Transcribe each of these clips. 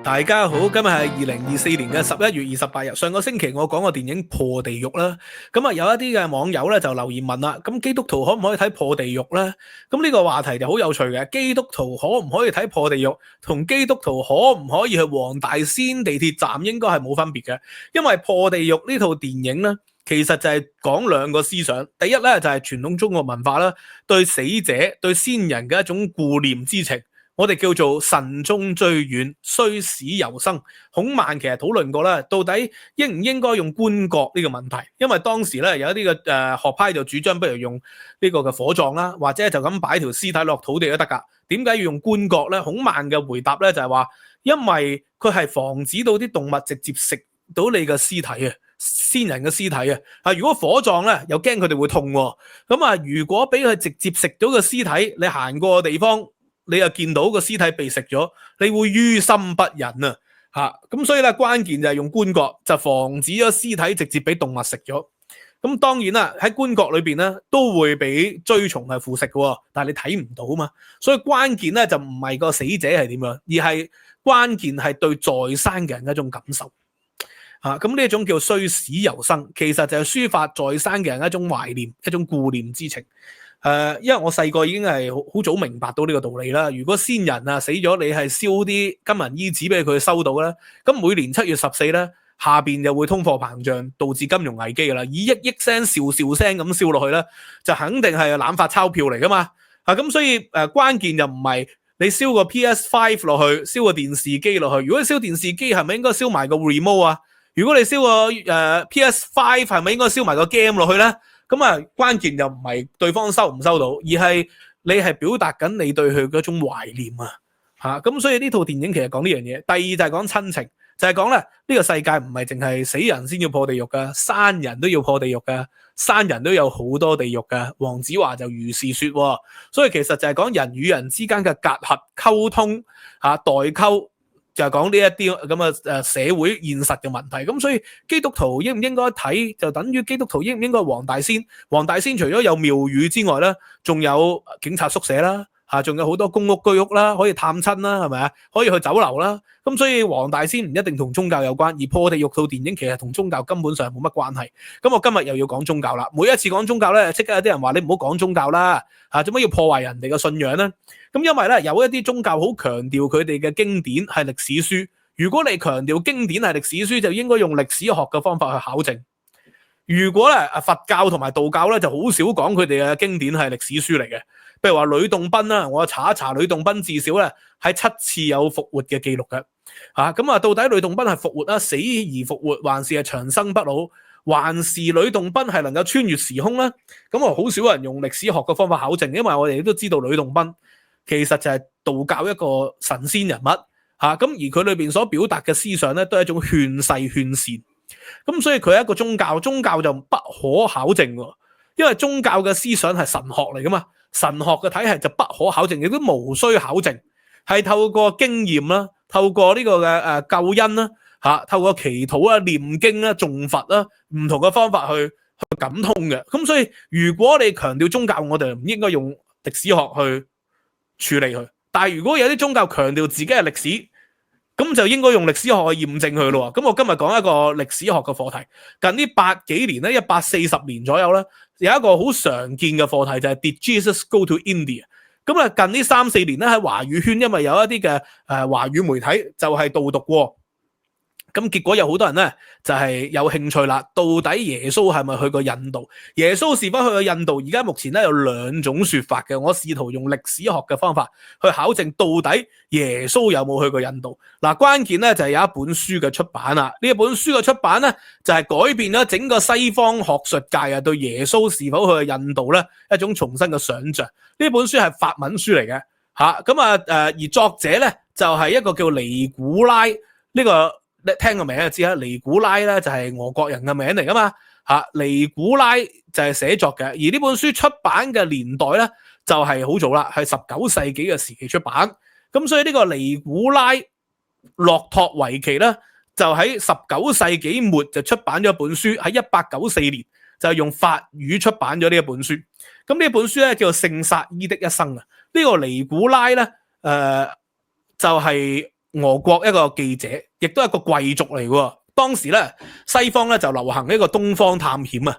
大家好，今日係2024年嘅11月28日。上個星期我講個電影《破地獄》啦，咁有一啲嘅網友咧就留言問啦，咁基督徒可唔可以睇破地獄咧？咁呢個話題就好有趣嘅。基督徒可唔可以睇破地獄，同基督徒可唔可以去黃大仙地鐵站應該係冇分別嘅，因為破地獄呢套電影咧，其實就係講兩個思想。第一咧就係傳統中國文化啦，對死者、對先人嘅一種顧念之情。我哋叫做慎終追遠，雖死猶生。孔孟其實討論過啦，到底應唔應該用棺椁呢個問題？因為當時咧有一啲嘅學派就主張，不如用呢個嘅火葬啦，或者就咁擺條屍體落土地都得㗎。點解要用棺椁咧？孔孟嘅回答咧就係話，因為佢係防止到啲動物直接食到你嘅屍體啊，先人嘅屍體啊。如果火葬咧，又驚佢哋會痛喎。咁如果俾佢直接食到個屍體，你行過嘅地方，你又見到個屍體被食咗，你會於心不忍啊！咁所以咧關鍵就係用棺椁，就防止咗屍體直接俾動物食咗。咁當然啦，喺棺椁裏邊咧都會俾蛆蟲係腐蝕嘅，但係你睇唔到嘛。所以關鍵咧就唔係個死者係點樣，而係關鍵係對在生嘅人一種感受。咁呢一種叫雖死猶生，其實就係抒發在生嘅人一種懷念、一種顧念之情。因為我細個已經係好早明白到呢個道理啦。如果先人死咗，你係燒啲金銀衣紙俾佢收到咧，咁每年7月14咧，下邊就會通貨膨脹，導致金融危機噶啦。以億億聲、兆兆聲咁燒落去咧，就肯定係濫發鈔票嚟噶嘛。咁所以關鍵就唔係你燒個 PS5 落去，燒個電視機落去。如果你燒電視機，係咪應該燒埋個 remote 啊？如果你燒個PS5，係咪應該燒埋個 game 落去咧？咁關鍵就唔係對方收唔收到，而係你係表達緊你對佢嗰種懷念啊！咁所以呢套電影其實講呢樣嘢。第二就係講親情，就係講咧呢個世界唔係淨係死人先要破地獄噶，生人都要破地獄噶，生人都有好多地獄噶。黃子華就如是說，所以其實就係講人與人之間嘅隔閡、溝通代溝。就係講呢一啲咁嘅社會現實嘅問題，咁所以基督徒應唔應該睇，就等於基督徒應唔應該黃大仙？黃大仙除咗有廟宇之外咧，仲有警察宿舍啦，仲有好多公屋居屋啦，可以探親啦，係咪啊？可以去酒樓啦，咁所以黃大仙唔一定同宗教有關，而破地獄套電影其實同宗教根本上冇乜關係。咁我今日又要講宗教啦，每一次講宗教咧，即刻有啲人話你唔好講宗教啦，做乜要破壞人哋嘅信仰咧？咁因為咧有一啲宗教好強調佢哋嘅經典係歷史書，如果你強調經典係歷史書，就應該用歷史學嘅方法去考證。如果咧佛教同埋道教咧就好少講佢哋嘅經典係歷史書嚟嘅，譬如話呂洞賓啦，我查一查呂洞賓至少咧係7次有復活嘅記錄嘅。咁到底呂洞賓係復活啦，死而復活，還是係長生不老，還是呂洞賓係能夠穿越時空咧？咁好少人用歷史學嘅方法考證，因為我哋都知道呂洞賓其實就係道教一個神仙人物，咁而佢裏邊所表達嘅思想咧，都係一種勸世勸善，咁所以佢係一個宗教，宗教就不可考證喎，因為宗教嘅思想係神學嚟噶嘛，神學嘅體系就不可考證，亦都無需考證，係透過經驗啦，透過呢個嘅救恩啦，透過祈禱啦、念經啦、誦佛啦，唔同嘅方法去感通嘅。咁所以如果你強調宗教，我哋唔應該用歷史學去處理佢，但係如果有啲宗教強調自己係歷史，咁就應該用歷史學去驗證佢咯。咁我今日講一個歷史學嘅課題。近呢100幾年咧，140年左右咧，有一個好常見嘅課題就係 Did Jesus go to India？ 咁近呢3-4年咧喺華語圈，因為有一啲嘅華語媒體就係導讀過。咁結果有好多人咧就係有興趣啦，到底耶穌係咪去過印度？耶穌是否去過印度？而家目前咧有2種說法嘅，我試圖用歷史學嘅方法去考證到底耶穌有冇去過印度。關鍵咧就係有一本書嘅出版啦，呢一本書嘅出版咧就係改變咗整個西方學術界對耶穌是否去過印度咧一種重新嘅想像。呢本書係法文書嚟嘅，而作者咧就係一個叫尼古拉呢個。聽個名就知啦，尼古拉咧就係俄國人嘅名嚟噶嘛，尼古拉就係寫作嘅，而呢本書出版嘅年代咧就係好早啦，係19世紀嘅時期出版，咁所以呢個尼古拉洛托維奇咧就喺19世紀末就出版咗一本書，喺1894年就用法語出版咗呢一本書，咁呢本書咧叫做聖薩伊的一生啊，呢個尼古拉咧就係俄國一個記者，亦都係一個貴族嚟嘅。當時咧西方咧就流行呢個東方探險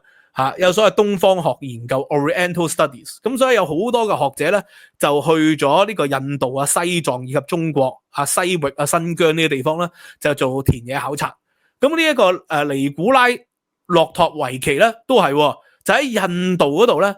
有所謂東方學研究 Oriental Studies， 咁所以有好多嘅學者咧就去咗呢個印度西藏以及中國西域新疆呢啲地方咧就做田野考察。咁呢一個尼古拉洛托維奇咧都係就喺印度嗰度咧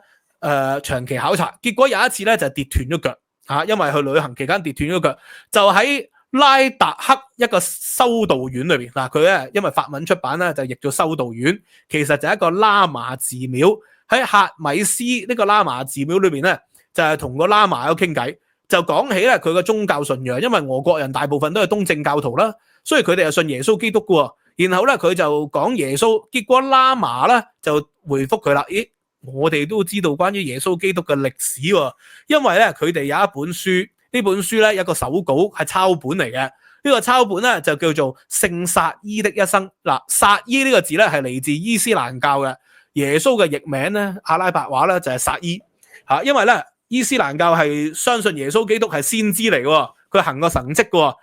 長期考察，結果有一次咧就跌斷咗腳因為去旅行期間跌斷咗腳，就喺拉達克一個修道院裏邊佢咧因為法文出版咧就譯做修道院，其實就係一個喇嘛寺廟。喺喀米斯呢個喇嘛寺廟裏邊咧就係同個喇嘛喺度傾偈，就講起咧佢個宗教信仰，因為俄國人大部分都係東正教徒啦，所以佢哋係信耶穌基督嘅。然後咧佢就講耶穌，結果喇嘛咧就回覆佢啦，咦，我哋都知道關於耶穌基督嘅歷史喎，因為咧佢哋有一本書。呢本書咧有一個手稿係抄本嚟嘅，呢個抄本咧就叫做聖薩伊的一生。薩伊呢個字咧係嚟自伊斯蘭教嘅，耶穌嘅譯名咧阿拉伯話咧就係薩伊因為咧伊斯蘭教係相信耶穌基督係先知嚟嘅，佢行過神蹟嘅，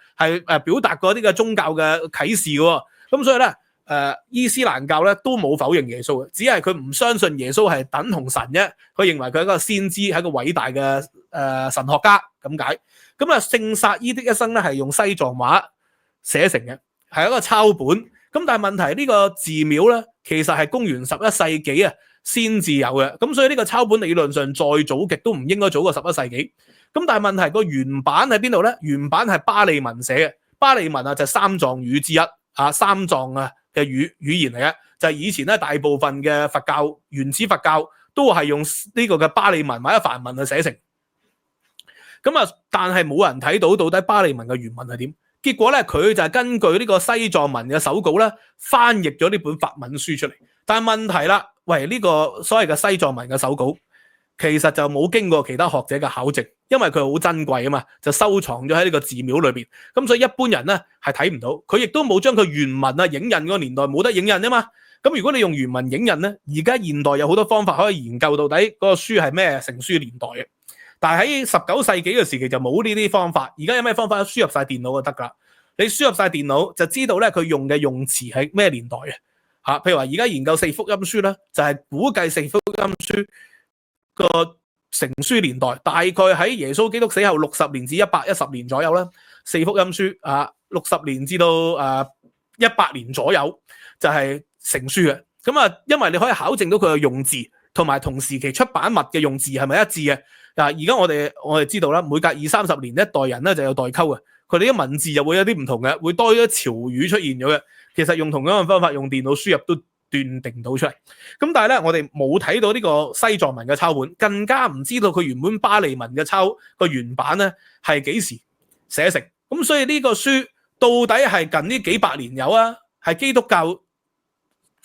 係表達過啲嘅宗教嘅啟示嘅，咁所以咧伊斯蘭教咧都冇否認耶穌嘅，只係佢唔相信耶穌係等同神啫，佢認為佢係一個先知，係一個偉大嘅神學家咁解。咁聖薩伊的一生咧係用西藏話寫成嘅，係一個抄本。咁但係問題呢個寺廟咧其實係公元11世紀先至有嘅，咁所以呢個抄本理論上再早極都唔應該早過11世紀。咁但係問題個原版喺邊度咧？原版係巴利文寫嘅，巴利文就係三藏語之一三藏嘅語言嚟嘅，就係以前咧大部分嘅佛教原始佛教都係用呢個嘅巴利文或者梵文去寫成。咁但係冇人睇到底巴利文嘅原文係點。結果咧佢就係根據呢個西藏文嘅手稿咧翻譯咗呢本法文書出嚟。但係問題啦，喂，呢個所謂嘅西藏文嘅手稿其實就冇經過其他學者嘅考證，因為佢好珍貴嘛，就收藏咗喺呢個寺廟裏邊。咁所以一般人咧係睇唔到，佢亦都冇將佢原文影印嗰個年代冇得影印啊嘛。咁如果你用原文影印咧，而家現代有好多方法可以研究到底嗰個書係咩成書年代嘅。但係喺19世紀嘅時期就冇呢啲方法，而家有咩方法？輸入晒電腦就得噶。你輸入晒電腦就知道咧佢用嘅用詞係咩年代嘅譬如話而家研究四福音書咧，就係估計四福音書個成書年代大概喺耶穌基督死後60年至110年左右啦。四福音書60年至到100年左右就係成書嘅。咁因為你可以考證到佢嘅用字同埋同時期出版物嘅用字係咪一致嘅。而家我哋知道啦，每隔20-30年一代人咧就有代溝嘅，佢哋啲文字就會有啲唔同嘅，會多咗潮語出現咗嘅。其實用同樣嘅方法用電腦輸入都斷定到出嚟。咁但係咧我哋冇睇到呢個西藏文嘅抄本，更加唔知道佢原本巴利文嘅抄個原版咧係幾時寫成。咁所以呢個書到底係近呢幾百年有係基督教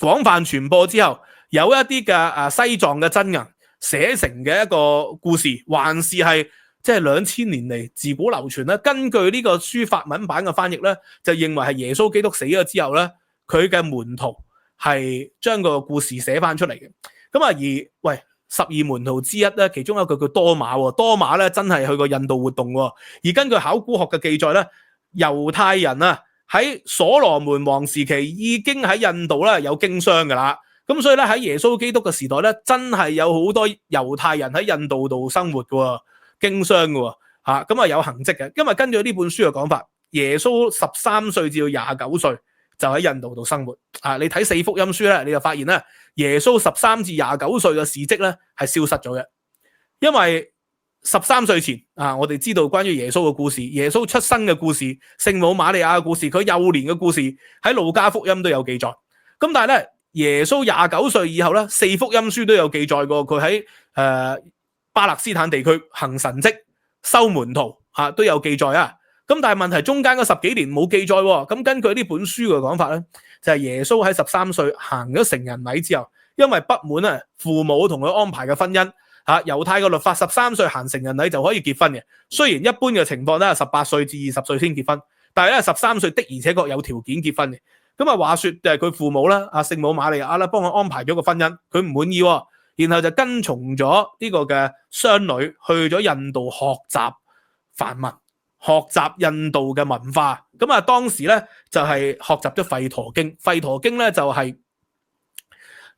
廣泛傳播之後有一啲嘅西藏嘅真人寫成嘅一個故事，還是係即係2000年嚟自古流傳咧？根據呢個書法文版嘅翻譯咧，就認為係耶穌基督死咗之後咧，佢嘅門徒係將個故事寫翻出嚟嘅。咁而12門徒之一咧，其中一個叫多馬，多馬咧真係去過印度活動。而根據考古學嘅記載咧，猶太人喺所羅門王時期已經喺印度咧有經商噶啦。咁所以咧喺耶穌基督嘅時代咧，真係有好多猶太人喺印度度生活嘅，經商嘅咁有痕跡嘅。因為根據呢本書嘅講法，耶穌13歲至到29歲就喺印度度生活。你睇四福音書咧，你就發現咧，耶穌13至29歲嘅事蹟咧係消失咗嘅。因為13歲前我哋知道關於耶穌嘅故事，耶穌出生嘅故事，聖母瑪利亞嘅故事，佢幼年嘅故事喺路加福音都有記載。咁但係咧，耶穌29歲以後咧，四福音書都有記載過佢喺巴勒斯坦地區行神蹟、收門徒都有記載咁但係問題中間嗰10幾年冇記載喎。咁根據呢本書嘅講法咧，就係耶穌喺13歲行咗成人禮之後，因為不滿父母同佢安排嘅婚姻猶太嘅律法13歲行成人禮就可以結婚嘅。雖然一般嘅情況都係18歲至20歲先結婚，但係咧13歲的而且確有條件結婚嘅。咁話說就係佢父母啦，聖母瑪利亞啦，幫佢安排咗個婚姻，佢唔滿意然後就跟從咗呢個嘅雙女去咗印度學習梵文學習印度嘅文化。咁啊，當時咧就係學習咗吠陀經。吠陀經咧就係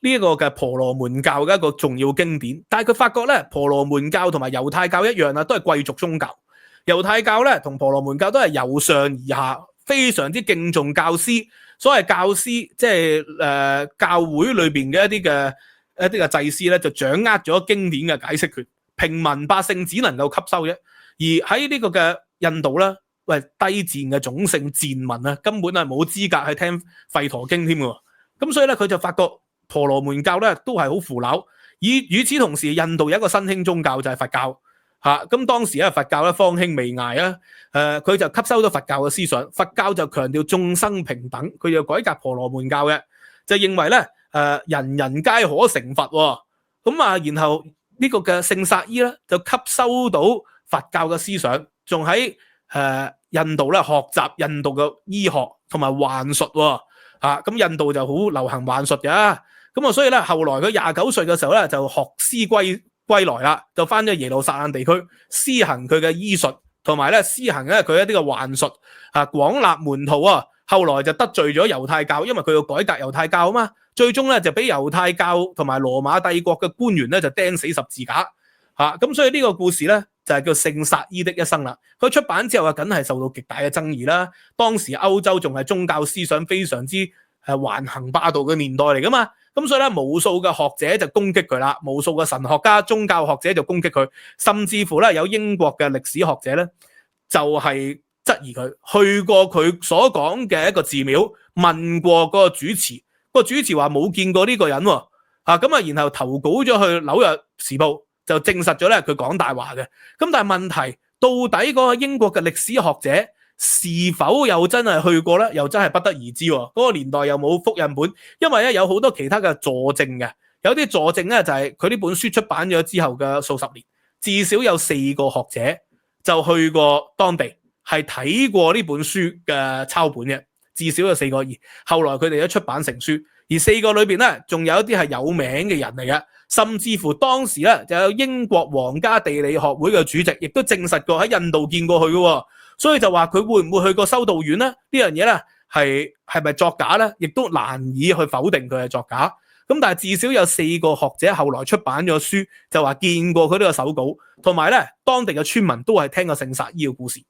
呢一個嘅婆羅門教嘅一個重要經典。但係佢發覺咧，婆羅門教同埋猶太教一樣啊，都係貴族宗教。猶太教咧同婆羅門教都係由上而下，非常之敬重教師。所謂教師，即係教會裏邊嘅一啲嘅祭司咧，就掌握咗經典嘅解釋權，平民百姓只能夠吸收啫。而喺呢個嘅印度咧，喂，低賤嘅種姓賤民啊，根本係冇資格去聽吠陀經添嘅。咁所以咧，佢就發覺婆羅門教咧都係好腐朽。與此同時，印度有一個新興宗教就係佛教。咁當時咧佛教咧方興未艾啊，佢就吸收咗佛教嘅思想，佛教就強調眾生平等，佢就改革婆羅門教嘅，就認為咧人人皆可成佛喎。咁啊，然後呢個嘅聖薩伊咧就吸收到佛教嘅思想，仲喺印度咧學習印度嘅醫學同埋幻術喎。咁印度就好流行幻術嘅，咁啊所以咧後來佢29歲嘅時候咧就學師歸來啦，就翻咗耶路撒冷地區施行佢嘅醫術，同埋咧施行咧佢一啲嘅幻術，廣立門徒啊。後來就得罪咗猶太教，因為佢要改革猶太教啊嘛，最終咧就俾猶太教同埋羅馬帝國嘅官員咧就釘死十字架。咁所以呢個故事咧就係叫聖薩伊的一生啦。佢出版之後啊，梗係受到極大嘅爭議啦。當時歐洲仲係宗教思想非常之橫行霸道嘅年代嚟噶嘛。咁所以咧，無數嘅學者就攻擊佢啦，無數嘅神學家、宗教學者就攻擊佢，甚至乎咧有英國嘅歷史學者咧就係質疑佢，去過佢所講嘅一個寺廟，問過嗰個主持，個主持話冇見過呢個人喎。咁啊，然後投稿咗去紐約時報，就證實咗咧佢講大話嘅。咁但係問題，到底嗰個英國嘅歷史學者是否又真係去過咧？又真係不得而知喎。嗰個年代又冇複印本，因為咧有好多其他嘅佐證嘅，有啲佐證咧就係佢呢本書出版咗之後嘅數十年，至少有4個學者就去過當地，係睇過呢本書嘅抄本嘅，至少有4個。而後來佢哋都出版成書，而4個裏邊咧仲有一啲係有名嘅人嚟嘅，甚至乎當時咧就有英國皇家地理學會嘅主席，亦都證實過喺印度見過佢嘅。所以就話佢會唔會去過修道院咧？呢樣嘢咧係咪作假咧？亦都難以去否定佢係作假。咁但係至少有4個學者後來出版咗書，就話見過佢呢個手稿，同埋咧當地嘅村民都係聽過聖薩伊嘅故事。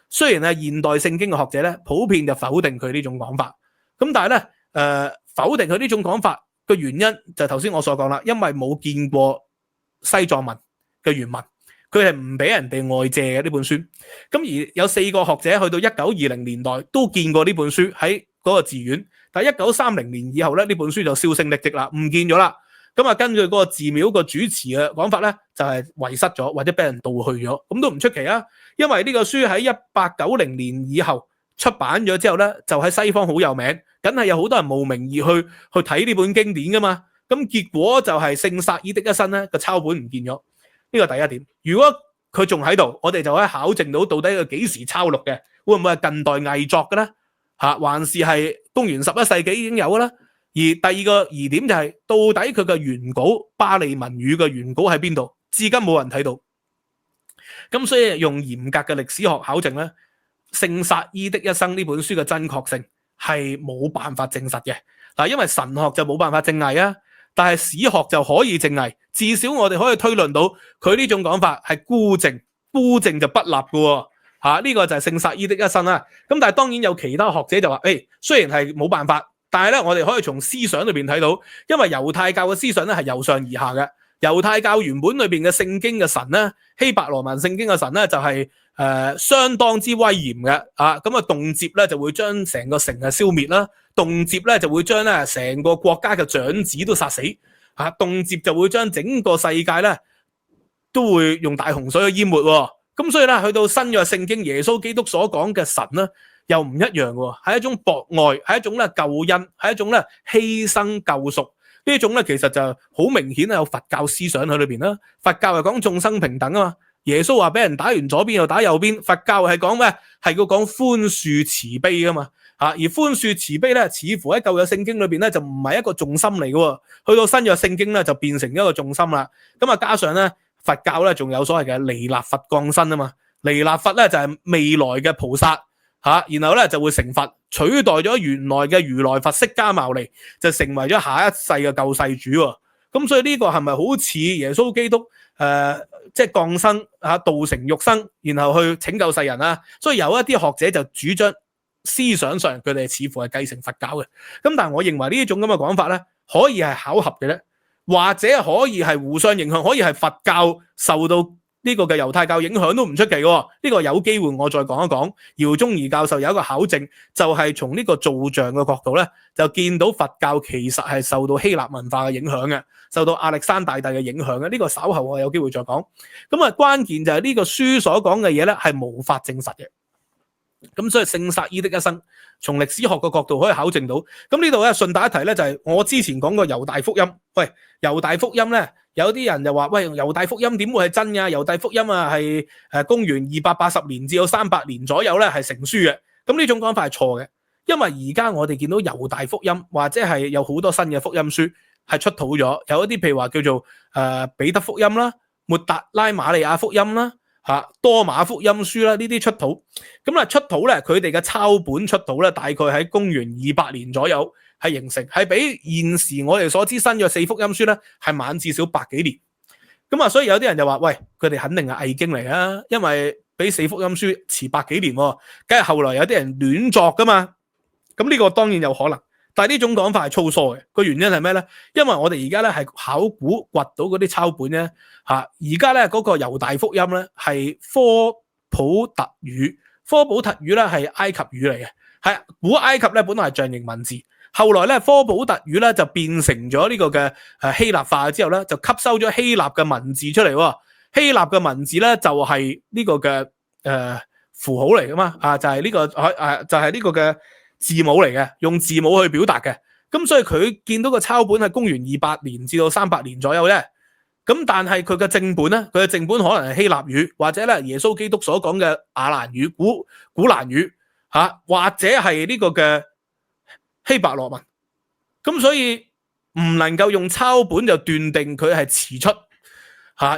雖然係現代聖經嘅學者咧，普遍就否定佢呢種講法。咁但係咧否定佢呢種講法嘅原因就頭先我所講啦，因為冇見過西藏文嘅原文。佢係唔俾人哋外借嘅呢本書，咁而有4個學者去到1920年代都見過呢本書喺嗰個寺院，但係1930年以後咧呢本書就銷聲匿跡啦，唔見咗啦。咁啊根據嗰個寺廟個主持嘅講法咧，就係遺失咗或者俾人盜去咗，咁都唔出奇啊。因為呢個書喺1890年以後出版咗之後咧，就喺西方好有名，梗係有好多人慕名而去睇呢本經典噶嘛。咁結果就係聖薩伊的一生咧個抄本唔見咗。呢個第一點，如果佢仲喺度，我哋就可以考證到底佢幾時抄錄嘅，會唔會係近代偽作嘅咧？還是係公元11世紀已經有嘅咧？而第二個疑點就係，到底佢嘅原稿巴利文語嘅原稿喺邊度？至今冇人睇到。咁所以用嚴格嘅歷史學考證咧，聖薩伊的一生呢本書嘅真確性係冇辦法證實嘅。嗱，因為神學就冇辦法證偽啊。但係史學就可以證偽，至少我哋可以推論到佢呢種講法係孤證就不立嘅喎。呢個就係聖薩伊的一生啦。咁但係當然有其他學者就話，雖然係冇辦法，但係咧我哋可以從思想裏邊睇到，因為猶太教嘅思想咧係由上而下嘅。猶太教原本裏邊嘅聖經嘅神咧，希伯羅文聖經嘅神咧就係相當之威嚴嘅。咁啊動輒咧就會將成個城消滅啦。動輒咧就會將咧成個國家嘅長子都殺死，動輒就會將整個世界咧都會用大洪水去淹沒。咁所以咧去到新約聖經耶穌基督所講嘅神咧又唔一樣喎，係一種博愛，係一種咧救恩，係一種咧犧牲救贖。呢種咧其實就好明顯有佛教思想喺裏邊啦。佛教係講眾生平等啊嘛，耶穌話俾人打完左邊又打右邊，佛教係講咩？係要講寬恕慈悲噶嘛。而寬恕慈悲咧，似乎喺舊約聖經裏邊咧就唔係一個重心嚟嘅，去到新約聖經咧就變成一個重心啦。咁啊加上咧佛教咧仲有所謂嘅彌勒佛降生啊嘛，彌勒佛咧就係未來嘅菩薩然後咧就會成佛，取代咗原來嘅如來佛釋迦牟尼，就成為咗下一世嘅救世主喎。咁所以呢個係咪好似耶穌基督即係降生道成肉身，然後去拯救世人啊？所以有一啲學者就主張思想上佢哋似乎係繼承佛教嘅。咁但係我認為呢種咁嘅講法咧，可以係巧合嘅咧，或者可以係互相影響，可以係佛教受到呢個嘅猶太教影響都唔出奇喎。呢個有機會我再講一講。饒宗頤教授有一個考證，就係從呢個造像嘅角度咧，就見到佛教其實係受到希臘文化嘅影響嘅，受到亞歷山大帝嘅影響嘅。呢個稍後我有機會再講。咁關鍵就係呢個書所講嘅嘢咧，係無法證實嘅。咁所以聖撒依的一生，從歷史學嘅角度可以考證到。咁呢度咧順帶一提咧，就係我之前講過猶大福音。喂，猶大福音咧，有啲人就話喂，猶大福音點會係真㗎？猶大福音係公元280年至到300年左右咧係成書嘅。咁呢種講法係錯嘅，因為而家我哋見到猶大福音或者係有好多新嘅福音書係出土咗，有一啲譬如話叫做彼得福音啦、抹達拉瑪利亞福音啦、多馬福音書啦，呢啲出土。咁出土咧，佢哋嘅抄本出土咧，大概喺公元200年左右係形成，係比現時我哋所知新約4福音書咧係晚至少100幾年。咁所以有啲人就話喂，佢哋肯定係偽經嚟啊，因為比4福音書遲100幾年，梗係後來有啲人亂作噶嘛。咁呢個當然有可能，但係呢種講法係粗疏嘅。個原因係咩咧？因為我哋而家咧係考古掘到嗰啲抄本咧，而家咧嗰個猶大福音咧係科普特語，科普特語咧係埃及語嚟嘅，係古埃及咧本來係象形文字，後來咧科普特語咧就變成咗呢個嘅希臘化之後咧，就吸收咗希臘嘅文字出嚟喎。希臘嘅文字咧就係呢個嘅符號嚟噶嘛，就係呢個就係呢個嘅字母嚟嘅，用字母去表達嘅。咁所以佢見到個抄本係公元200年至到300年左右啫。咁但係佢嘅正本咧，佢嘅正本可能係希臘語，或者咧耶穌基督所講嘅亞蘭語、古蘭語或者係呢個嘅希伯羅文。咁所以唔能夠用抄本就斷定佢係遲出而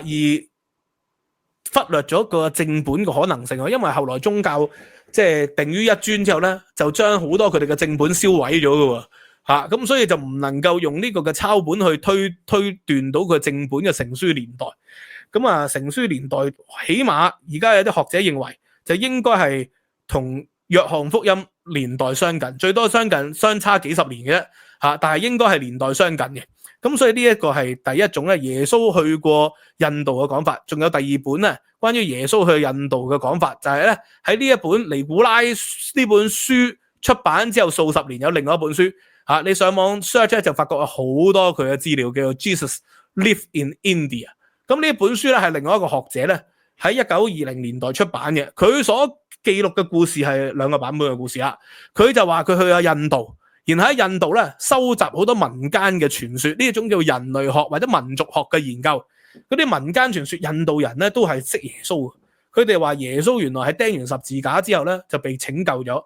忽略咗個正本嘅可能性。因為後來宗教即係定於一尊之後咧，就將好多佢哋嘅正本燒毀咗㗎喎。咁所以就唔能夠用呢個嘅抄本去推斷到佢正本嘅成書年代。咁成書年代起碼而家有啲學者認為就應該係同約翰福音年代相近，最多相差幾十年嘅啫。但係應該係年代相近嘅。咁所以呢一個係第一種咧，耶穌去過印度嘅講法。仲有第二本咧，關於耶穌去印度嘅講法，就係咧喺呢一本尼古拉呢本書出版之後數十年，有另外一本書。你上網 search 咧就發覺有好多佢嘅資料，叫做 Jesus Live in India。咁呢本書咧係另外一個學者咧喺1920年代出版嘅，佢所記錄嘅故事係兩個版本嘅故事啦。佢就話佢去咗印度，然後喺印度咧收集好多民間嘅傳說，呢一種叫人類學或者民族學嘅研究。嗰啲民間傳說，印度人咧都係識耶穌，佢哋話耶穌原來係釘完十字架之後咧就被拯救咗。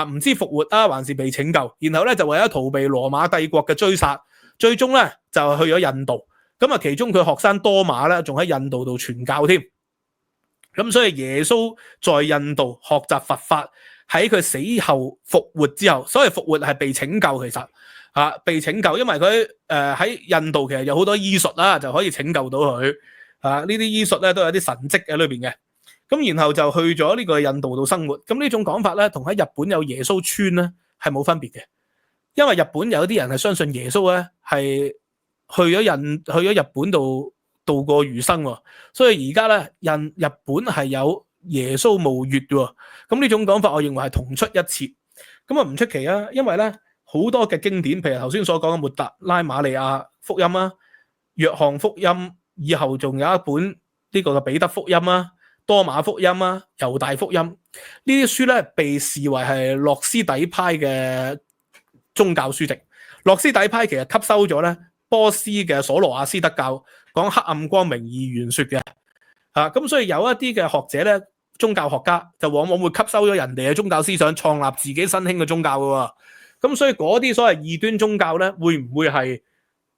唔知復活還是被拯救，然後咧就為咗逃避羅馬帝國嘅追殺，最終咧就去咗印度。咁其中佢學生多馬咧仲喺印度度傳教添。咁所以耶穌在印度學習佛法，喺佢死後復活之後，所謂復活係被拯救，其實被拯救，因為佢喺印度其實有好多醫術啦，就可以拯救到佢。呢啲醫術咧都有啲神蹟喺裏邊嘅。咁然後就去咗呢個印度度生活。咁呢種講法咧，同喺日本有耶穌村咧係冇分別嘅，因為日本有啲人係相信耶穌咧係去咗日本度度過餘生，所以而家咧日本係有耶穌墓穴喎。咁呢種講法我認為係同出一轍。咁唔出奇啊，因為咧好多嘅經典，譬如頭先所講嘅抹達拉瑪利亞福音啊、約翰福音，以後仲有一本呢個嘅彼得福音啊、多馬福音啊、猶大福音，呢啲書咧被視為係諾斯底派嘅宗教書籍。諾斯底派其實吸收咗咧波斯嘅所羅亞斯德教講黑暗光明二元說嘅。咁所以有一啲嘅學者咧，宗教學家就往往會吸收咗人哋嘅宗教思想，創立自己新興嘅宗教噶。咁所以嗰啲所謂異端宗教咧，會唔會係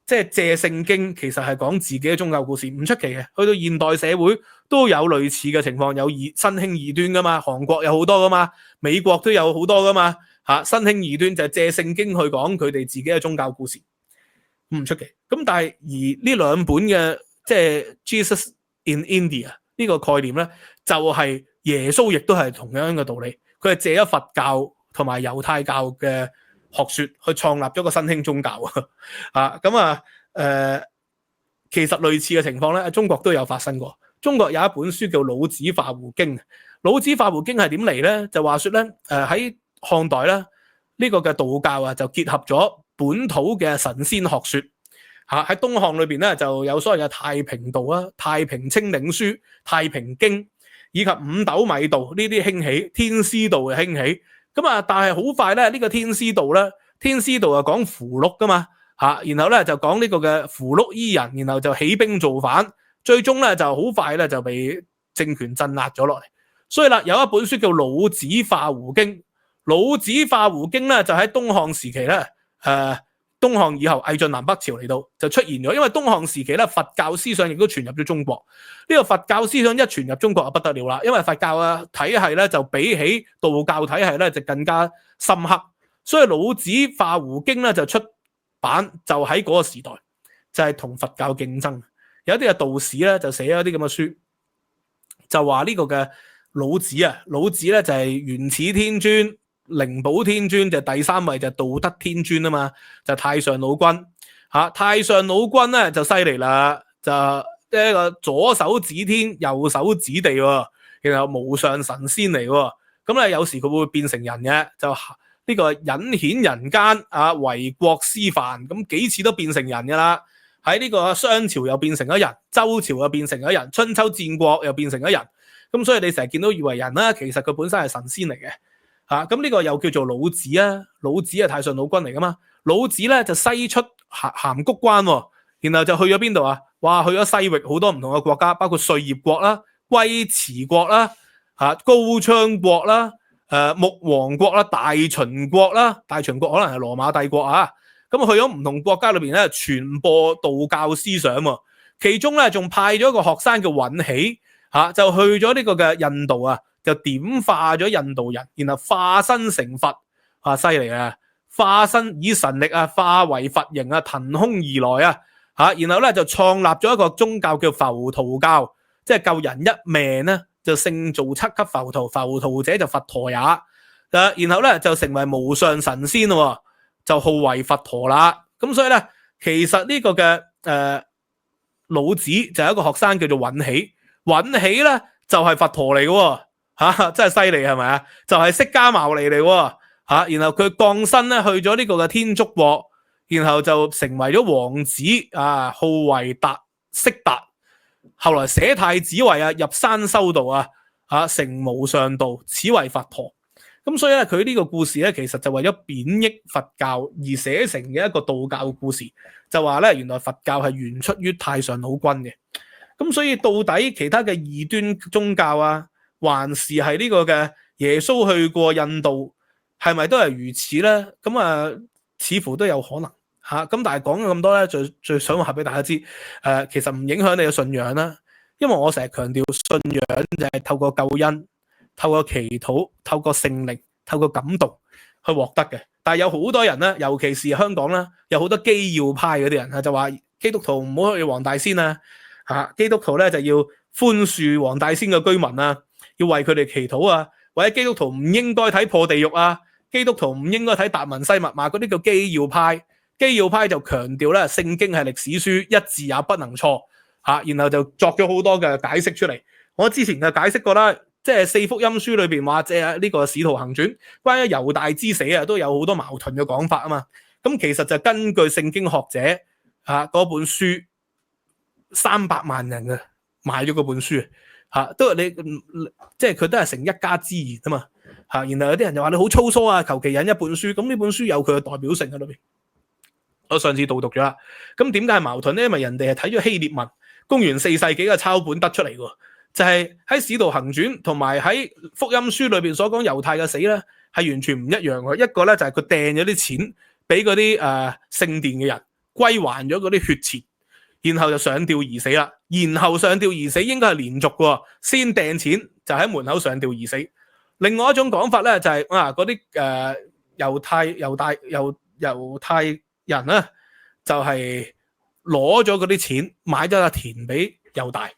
即係借聖經，其實係講自己嘅宗教故事，唔出奇嘅。去到現代社會都有類似嘅情況，有新興異端噶嘛，韓國有好多噶嘛，美國都有好多噶嘛，新興異端就係借聖經去講佢哋自己嘅宗教故事，唔出奇。咁但係而呢兩本嘅即係 Jesus in India 呢個概念咧，就係耶穌亦都係同樣嘅道理，佢係借咗佛教同埋猶太教嘅學說去創立咗個新興宗教其實類似嘅情況咧，中國都有發生過。中國有一本書叫《老子化胡經》，《老子化胡經》係點嚟咧？就話說咧，喺漢代咧，呢個嘅道教啊，就結合咗本土嘅神仙學說喺東漢裏邊咧，就有所謂嘅太平道啊、太平清領書、太平經以及五斗米道呢啲興起，天師道嘅興起。但係好快咧，呢個天師道咧，天師道就講符籙噶嘛，然後咧就講呢個嘅符籙醫人，然後就起兵造反，最終咧就好快咧就被政權鎮壓咗落嚟。所以啦，有一本書叫《老子化胡經》，《老子化胡經》咧就喺東漢時期咧，東漢以後魏晉南北朝嚟到就出現咗，因為東漢時期咧佛教思想亦都傳入咗中國。呢個佛教思想一傳入中國就不得了啦，因為佛教嘅體系咧就比起道教體系咧就更加深刻，所以老子化胡經咧就出版，就喺嗰個時代就係同佛教競爭。有啲嘅道士咧就寫咗啲咁嘅書，就話呢個嘅老子咧就係原始天尊、靈寶天尊，就第三位就道德天尊啊嘛，就太上老君太上老君咧就犀利啦，就一個左手指天，右手指地，然後無上神仙嚟。咁咧有時佢會變成人嘅，就呢個隱顯人間為國師範，咁幾次都變成人噶啦。喺呢個商朝又變成咗人，周朝又變成咗人，春秋戰國又變成咗人。咁所以你成日見到以為人啦，其實佢本身係神仙嚟嘅。咁呢個又叫做老子啊，老子係太上老君嚟噶嘛。老子咧就西出函谷關，然後就去咗邊度啊？哇，去咗西域好多唔同嘅國家，包括碎葉國啦、龜茲國啦、高昌國啦、穆王國啦、大秦國啦，大秦國可能係羅馬帝國啊。咁去咗唔同國家裏邊咧，傳播道教思想喎。其中咧仲派咗一個學生叫尹喜就去咗呢個嘅印度啊，就點化咗印度人，然後化身成佛犀利啊！化身以神力化為佛形騰空而來然後咧就創立咗一個宗教叫浮屠教，即係救人一命咧就勝造七級浮屠，浮屠者就佛陀也。然後咧就成為無上神仙咯，就號為佛陀啦。咁所以咧，其實呢個嘅老子就有一個學生叫做尹喜，尹喜咧就係佛陀嚟嘅，真係犀利係咪啊？就係釋迦牟尼嚟喎。然後佢降生咧去咗呢個嘅天竺國，然後就成為咗王子號為悉達，後來捨太子位入山修道成無上道，此為佛陀。咁所以咧，佢呢個故事咧，其實就為咗貶抑佛教而寫成嘅一個道教故事，就話咧原來佛教係源出於太上老君嘅。咁所以到底其他嘅異端宗教還是係呢個嘅耶穌去過印度，係咪都係如此咧？咁似乎都有可能咁但係講咗咁多咧，最想話俾大家知，其實唔影響你嘅信仰啦。因為我成日強調信仰就係透過救恩、透過祈禱、透過聖靈、透過感動去獲得嘅。但係有好多人咧，尤其是香港啦，有好多基要派嗰啲人就話基督徒唔好去黃大仙基督徒咧就要寬恕黃大仙嘅居民要為佢哋祈禱或者基督徒唔應該睇破地獄基督徒唔應該睇達文西密碼，嗰啲叫基要派。基要派就強調咧，聖經係歷史書，一字也不能錯然後就作咗好多嘅解釋出嚟。我之前就解釋過啦，即係四福音書裏邊話，即係呢個使徒行傳關於猶大之死都有好多矛盾嘅講法嘛。咁其實就根據聖經學者嗰本書，300萬人買咗嗰本書都係你即係佢都係成一家之言嘛然後有啲人就話你好粗疏求其引一本書，咁呢本書有佢嘅代表性喺裏邊。我上次導讀咗啦，咁點解係矛盾咧？因為人哋係睇咗希臘文，公元4世紀嘅抄本得出嚟喎，就係喺使徒行傳同埋喺福音書裏邊所講猶太嘅死咧，係完全唔一樣嘅。一個咧就係佢掟咗啲錢俾嗰啲聖殿嘅人，歸還咗嗰啲血錢，然後就上吊而死啦。然後上吊而死應該係連續嘅，先掟錢就喺門口上吊而死。另外一種講法咧就係嗰啲猶太人咧就係攞咗嗰啲錢買咗笪田俾猶大，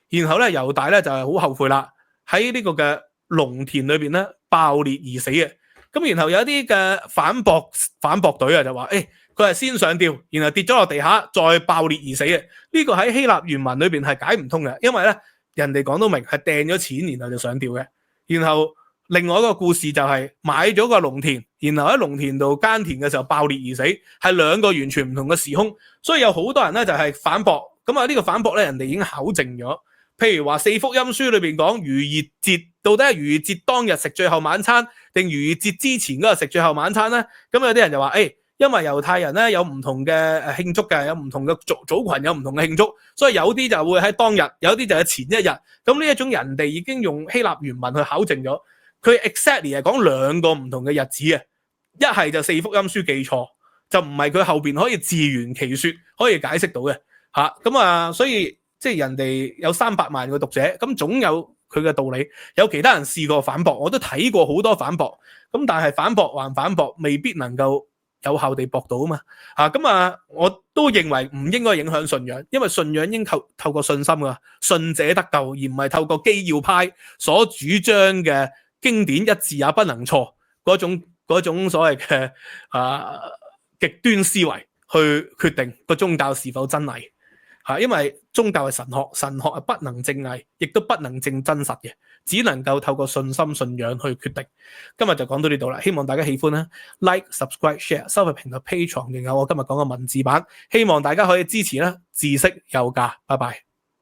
然後咧猶大咧就係好後悔啦，喺呢個嘅農田裏邊咧爆裂而死嘅。咁然後有啲嘅反駁隊啊就話佢係先上吊，然後跌咗落地下，再爆裂而死嘅。呢個喺希臘原文裏邊係解唔通嘅，因為咧人哋講到明係掟咗錢，然後就上吊嘅。然後另外一個故事就係買咗個農田，然後喺農田度耕田嘅時候爆裂而死，係兩個完全唔同嘅時空。所以有好多人咧就係反駁，咁呢個反駁咧人哋已經考證咗。譬如話四福音書裏邊講逾越節，到底係逾越節當日食最後晚餐，定逾越節之前嗰日食最後晚餐咧？咁有啲人就話因為猶太人咧有唔同嘅慶祝嘅，有唔同嘅組群有唔同嘅慶祝，所以有啲就會喺當日，有啲就係前一日。咁呢一種人哋已經用希臘原文去考證咗，佢 exactly 係講兩個唔同嘅日子嘅，一係就四福音書記錯，就唔係佢後邊可以自圓其說可以解釋到嘅嚇。咁所以即係人哋有300萬個讀者，咁總有佢嘅道理。有其他人試過反駁，我都睇過好多反駁，咁但係反駁還反駁，未必能夠有效地駁到啊嘛。我都認為唔應該影響信仰，因為信仰應透過信心㗎，信者得救，而唔係透過基要派所主張嘅經典一字也不能錯嗰種所謂嘅極端思維去決定個宗教是否真偽。因為宗教係神學，神學係不能證偽，亦都不能證真實嘅，只能夠透過信心信仰去決定。今日就講到呢度啦，希望大家喜歡啦 ，like、subscribe、share， 收費平台 Patreon，仲有我今日講嘅文字版，希望大家可以支持啦，知識有價，拜拜。